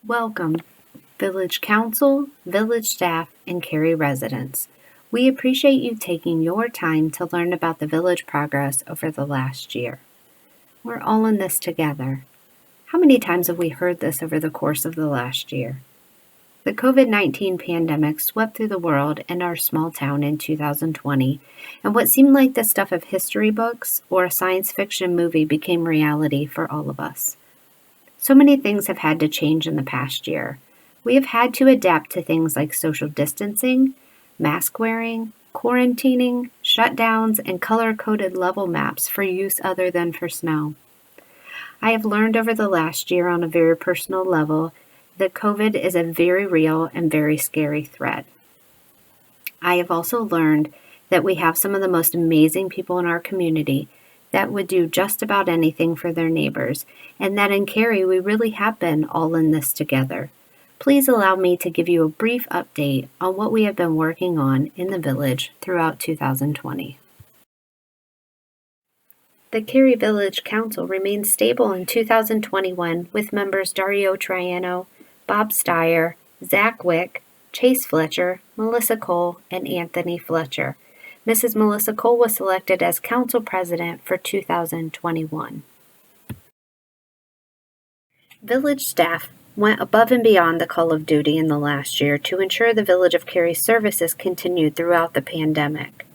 Welcome, Village Council, Village staff, and Carey residents. We appreciate you taking your time to learn about the Village progress over the last year. We're all in this together. How many times have we heard this over the course of the last year? The COVID-19 pandemic swept through the world and our small town in 2020, and what seemed like the stuff of history books or a science fiction movie became reality for all of us. So many things have had to change in the past year. We have had to adapt to things like social distancing, mask wearing, quarantining, shutdowns, and color-coded level maps for use other than for snow. I have learned over the last year on a very personal level that COVID is a very real and very scary threat. I have also learned that we have some of the most amazing people in our community that would do just about anything for their neighbors, and that in Carey we really have been all in this together. Please allow me to give you a brief update on what we have been working on in the village throughout 2020. The Carey Village Council remained stable in 2021 with members Dario Triano, Bob Steyer, Zach Wick, Chase Fletcher, Melissa Cole, and Anthony Fletcher. Mrs. Melissa Cole was selected as council president for 2021. Village staff went above and beyond the call of duty in the last year to ensure the Village of Carey's services continued throughout the pandemic.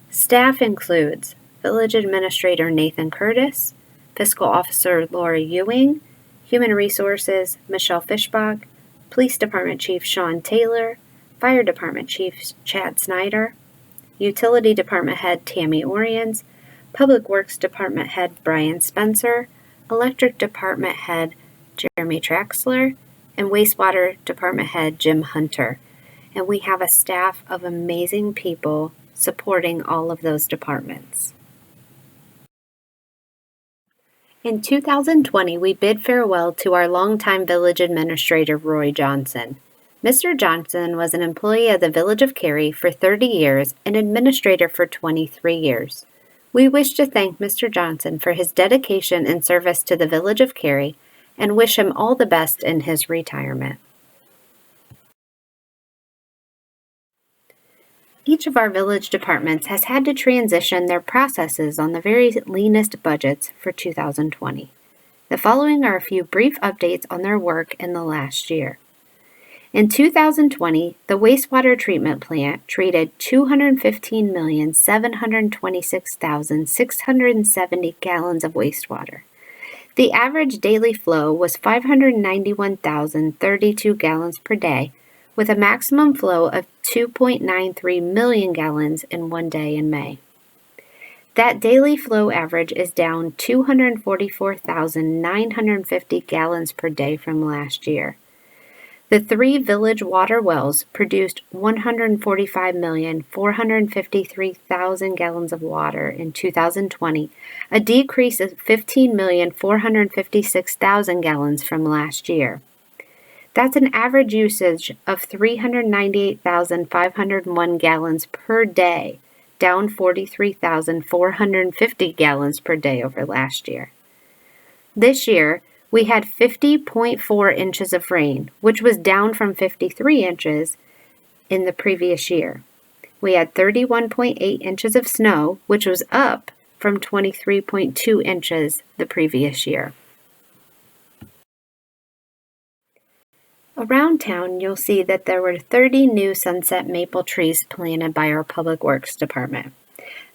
Staff includes Village Administrator Nathan Curtis, Fiscal Officer Laura Ewing, Human Resources Michelle Fishbach, Police Department Chief Sean Taylor, Fire Department Chief Chad Snyder, Utility Department Head Tammy Oriens, Public Works Department Head Brian Spencer, Electric Department Head Jeremy Traxler, and Wastewater Department Head Jim Hunter. And we have a staff of amazing people supporting all of those departments. In 2020, we bid farewell to our longtime village administrator, Roy Johnson. Mr. Johnson was an employee of the Village of Carey for 30 years and administrator for 23 years. We wish to thank Mr. Johnson for his dedication and service to the Village of Carey and wish him all the best in his retirement. Each of our village departments has had to transition their processes on the very leanest budgets for 2020. The following are a few brief updates on their work in the last year. In 2020, the wastewater treatment plant treated 215,726,670 gallons of wastewater. The average daily flow was 591,032 gallons per day, with a maximum flow of 2.93 million gallons in one day in May. That daily flow average is down 244,950 gallons per day from last year. The 3 village water wells produced 145,453,000 gallons of water in 2020, a decrease of 15,456,000 gallons from last year. That's an average usage of 398,501 gallons per day, down 43,450 gallons per day over last year. This year, we had 50.4 inches of rain, which was down from 53 inches in the previous year. We had 31.8 inches of snow, which was up from 23.2 inches the previous year. Around town, you'll see that there were 30 new sunset maple trees planted by our Public Works Department.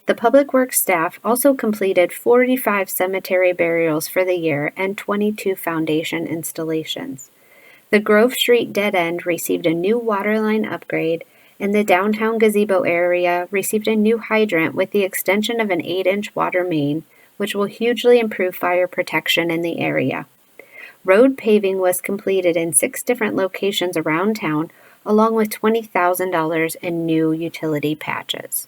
The Public Works staff also completed 45 cemetery burials for the year and 22 foundation installations. The Grove Street Dead End received a new water line upgrade, and the downtown gazebo area received a new hydrant with the extension of an 8-inch water main, which will hugely improve fire protection in the area. Road paving was completed in 6 different locations around town, along with $20,000 in new utility patches.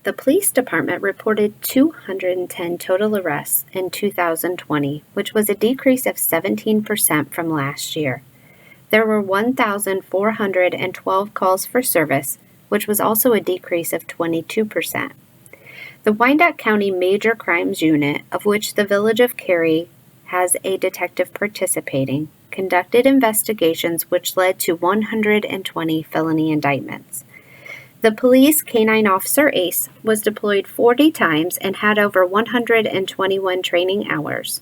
The police department reported 210 total arrests in 2020, which was a decrease of 17% from last year. There were 1,412 calls for service, which was also a decrease of 22%. The Wyandotte County Major Crimes Unit, of which the Village of Carey has a detective participating, conducted investigations which led to 120 felony indictments. The police canine officer ACE was deployed 40 times and had over 121 training hours.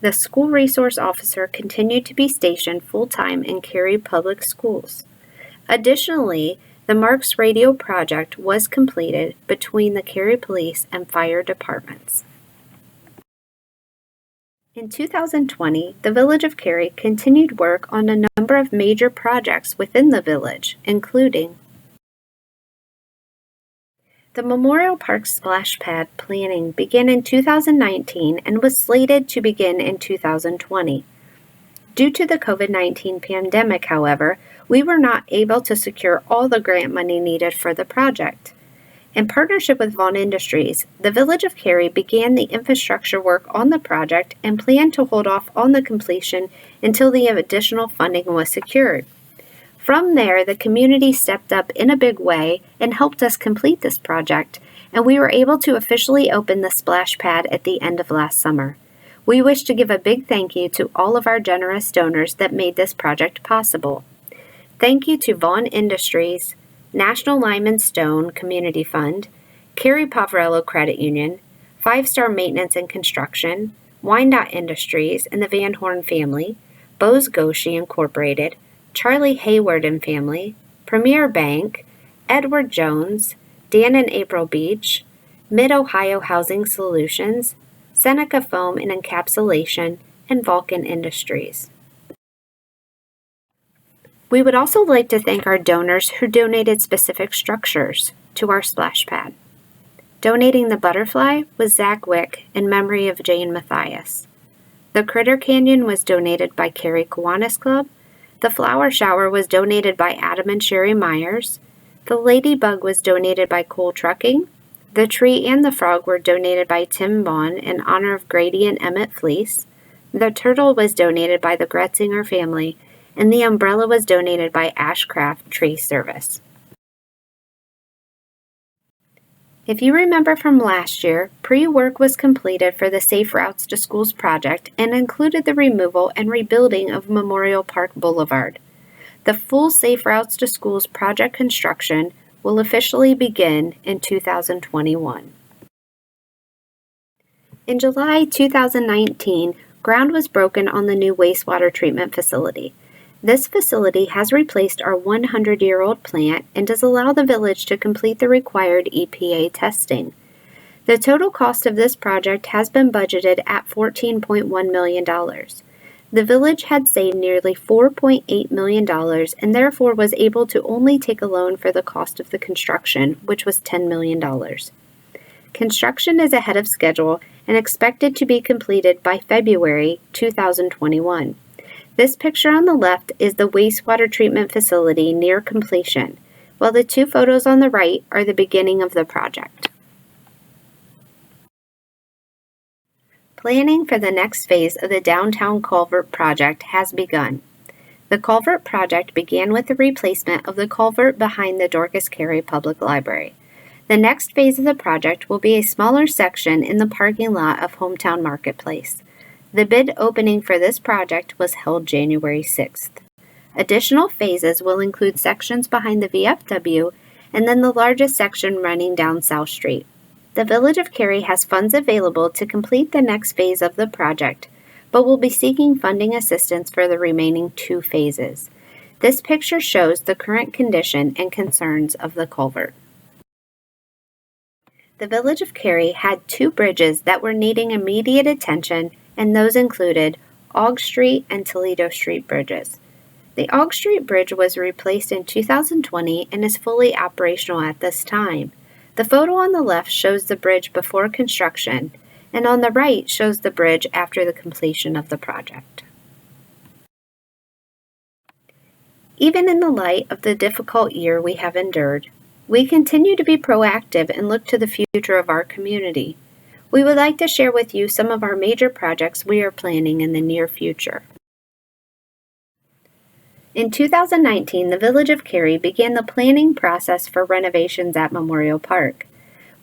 The school resource officer continued to be stationed full-time in Carey Public Schools. Additionally, the Marks Radio project was completed between the Carey Police and Fire departments. In 2020, the Village of Carey continued work on a number of major projects within the village, including the Memorial Park splash pad planning began in 2019 and was slated to begin in 2020. Due to the COVID-19 pandemic, however, we were not able to secure all the grant money needed for the project. In partnership with Vaughn Industries, the Village of Carey began the infrastructure work on the project and planned to hold off on the completion until the additional funding was secured. From there, the community stepped up in a big way and helped us complete this project, and we were able to officially open the splash pad at the end of last summer. We wish to give a big thank you to all of our generous donors that made this project possible. Thank you to Vaughn Industries, National Lyman Stone Community Fund, Carey Poverello Credit Union, 5 Star Maintenance and Construction, Wyandotte Industries and the Van Horn family, Bose Goshi Incorporated, Charlie Hayward and family, Premier Bank, Edward Jones, Dan and April Beach, Mid-Ohio Housing Solutions, Seneca Foam and Encapsulation, and Vulcan Industries. We would also like to thank our donors who donated specific structures to our splash pad. Donating the butterfly was Zach Wick in memory of Jane Mathias. The Critter Canyon was donated by Carey Kiwanis Club. The flower shower was donated by Adam and Sherry Myers. The ladybug was donated by Cole Trucking. The tree and the frog were donated by Tim Vaughn in honor of Grady and Emmett Fleece. The turtle was donated by the Gretzinger family, and the umbrella was donated by Ashcraft Tree Service. If you remember from last year, pre-work was completed for the Safe Routes to Schools project and included the removal and rebuilding of Memorial Park Boulevard. The full Safe Routes to Schools project construction will officially begin in 2021. In July 2019, ground was broken on the new wastewater treatment facility. This facility has replaced our 100-year-old plant and does allow the village to complete the required EPA testing. The total cost of this project has been budgeted at $14.1 million. The village had saved nearly $4.8 million and therefore was able to only take a loan for the cost of the construction, which was $10 million. Construction is ahead of schedule and expected to be completed by February 2021. This picture on the left is the wastewater treatment facility near completion, while the 2 photos on the right are the beginning of the project. Planning for the next phase of the Downtown Culvert project has begun. The culvert project began with the replacement of the culvert behind the Dorcas Carey Public Library. The next phase of the project will be a smaller section in the parking lot of Hometown Marketplace. The bid opening for this project was held January 6th. Additional phases will include sections behind the VFW and then the largest section running down South Street. The Village of Carey has funds available to complete the next phase of the project, but will be seeking funding assistance for the remaining 2 phases. This picture shows the current condition and concerns of the culvert. The Village of Carey had 2 bridges that were needing immediate attention, and those included Aug Street and Toledo Street bridges. The Aug Street Bridge was replaced in 2020 and is fully operational at this time. The photo on the left shows the bridge before construction, and on the right shows the bridge after the completion of the project. Even in the light of the difficult year we have endured, we continue to be proactive and look to the future of our community. We would like to share with you some of our major projects we are planning in the near future. In 2019, the Village of Carey began the planning process for renovations at Memorial Park.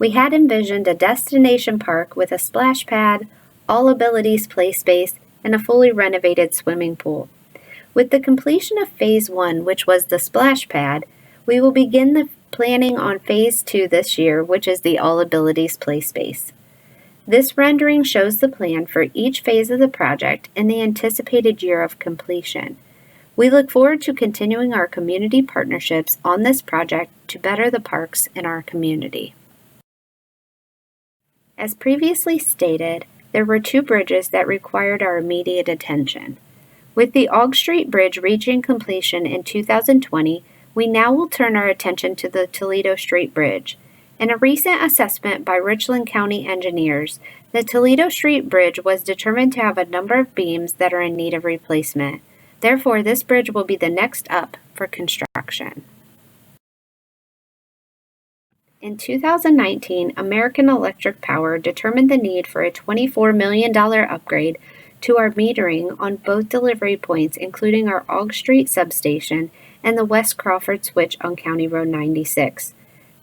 We had envisioned a destination park with a splash pad, all abilities play space, and a fully renovated swimming pool. With the completion of Phase 1, which was the splash pad, we will begin the planning on Phase 2 this year, which is the all abilities play space. This rendering shows the plan for each phase of the project and the anticipated year of completion. We look forward to continuing our community partnerships on this project to better the parks in our community. As previously stated, there were 2 bridges that required our immediate attention. With the Aug Street Bridge reaching completion in 2020, we now will turn our attention to the Toledo Street Bridge. In a recent assessment by Richland County engineers, the Toledo Street Bridge was determined to have a number of beams that are in need of replacement. Therefore, this bridge will be the next up for construction. In 2019, American Electric Power determined the need for a $24 million upgrade to our metering on both delivery points, including our Aug Street substation and the West Crawford switch on County Road 96.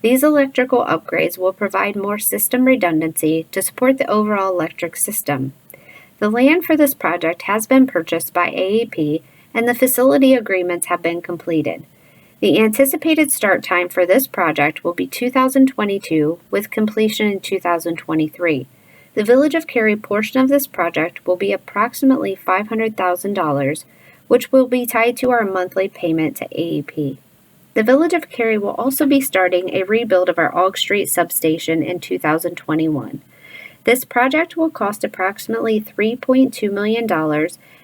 These electrical upgrades will provide more system redundancy to support the overall electric system. The land for this project has been purchased by AEP and the facility agreements have been completed. The anticipated start time for this project will be 2022 with completion in 2023. The Village of Carey portion of this project will be approximately $500,000, which will be tied to our monthly payment to AEP. The Village of Carey will also be starting a rebuild of our Aug Street substation in 2021. This project will cost approximately $3.2 million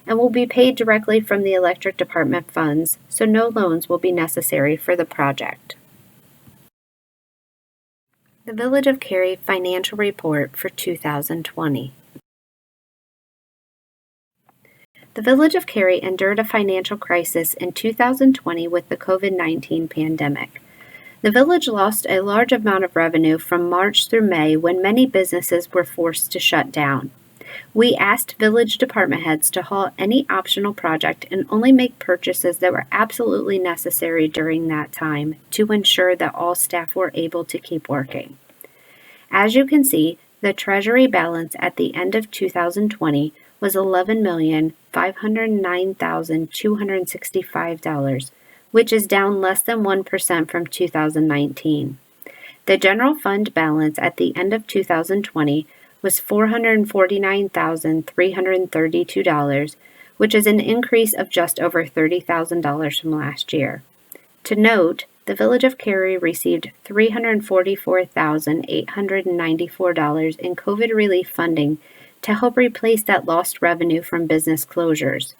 and will be paid directly from the electric department funds, so no loans will be necessary for the project. The Village of Carey Financial Report for 2020. The Village of Carey endured a financial crisis in 2020 with the COVID-19 pandemic. The village lost a large amount of revenue from March through May when many businesses were forced to shut down. We asked village department heads to halt any optional project and only make purchases that were absolutely necessary during that time to ensure that all staff were able to keep working. As you can see, the treasury balance at the end of 2020 was $11,509,265, which is down less than 1% from 2019. The general fund balance at the end of 2020 was $449,332, which is an increase of just over $30,000 from last year. To note, the Village of Carey received $344,894 in COVID relief funding to help replace that lost revenue from business closures.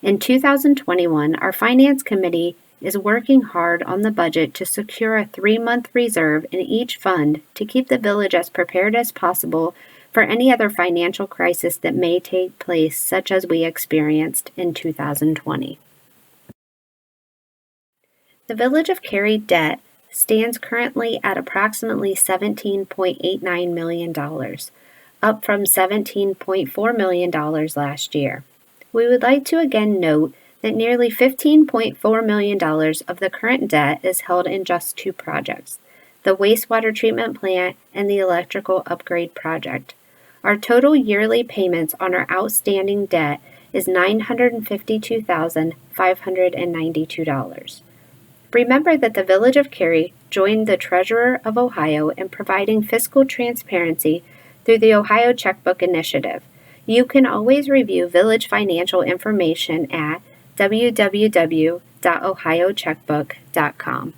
In 2021, our Finance Committee is working hard on the budget to secure a 3-month reserve in each fund to keep the village as prepared as possible for any other financial crisis that may take place, such as we experienced in 2020. The Village of Carey debt stands currently at approximately $17.89 million, up from $17.4 million last year. We would like to again note that nearly $15.4 million of the current debt is held in just 2 projects, the wastewater treatment plant and the electrical upgrade project. Our total yearly payments on our outstanding debt is $952,592. Remember that the Village of Carey joined the Treasurer of Ohio in providing fiscal transparency through the Ohio Checkbook Initiative. You can always review village financial information at www.ohiocheckbook.com.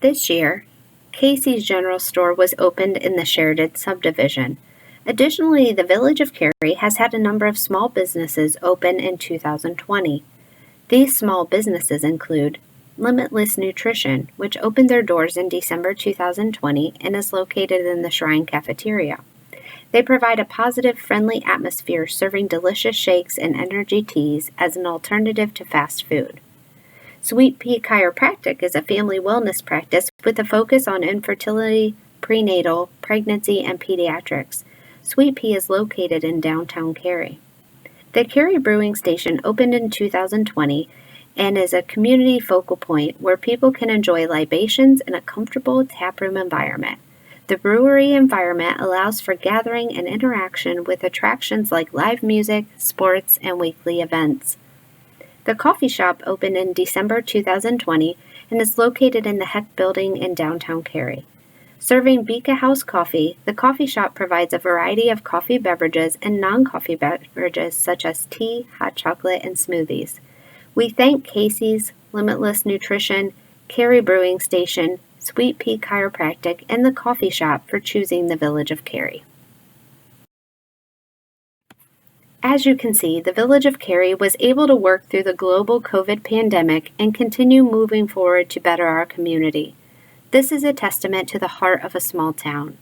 This year, Casey's General Store was opened in the Sheridan subdivision. Additionally, the Village of Carey has had a number of small businesses open in 2020. These small businesses include Limitless Nutrition, which opened their doors in December 2020 and is located in the Shrine Cafeteria. They provide a positive, friendly atmosphere serving delicious shakes and energy teas as an alternative to fast food. Sweet Pea Chiropractic is a family wellness practice with a focus on infertility, prenatal, pregnancy, and pediatrics. Sweet Pea is located in downtown Carey. The Carey Brewing Station opened in 2020 and is a community focal point where people can enjoy libations in a comfortable taproom environment. The brewery environment allows for gathering and interaction with attractions like live music, sports, and weekly events. The coffee shop opened in December 2020 and is located in the Heck Building in downtown Carey. Serving Beaka House coffee, the coffee shop provides a variety of coffee beverages and non-coffee beverages such as tea, hot chocolate, and smoothies. We thank Casey's, Limitless Nutrition, Carey Brewing Station, Sweet Pea Chiropractic, and the coffee shop for choosing the Village of Carey. As you can see, the Village of Carey was able to work through the global COVID pandemic and continue moving forward to better our community. This is a testament to the heart of a small town.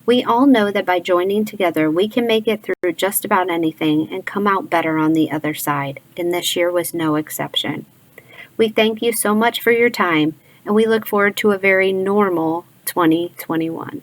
We all know that by joining together, we can make it through just about anything and come out better on the other side, and this year was no exception. We thank you so much for your time, and we look forward to a very normal 2021.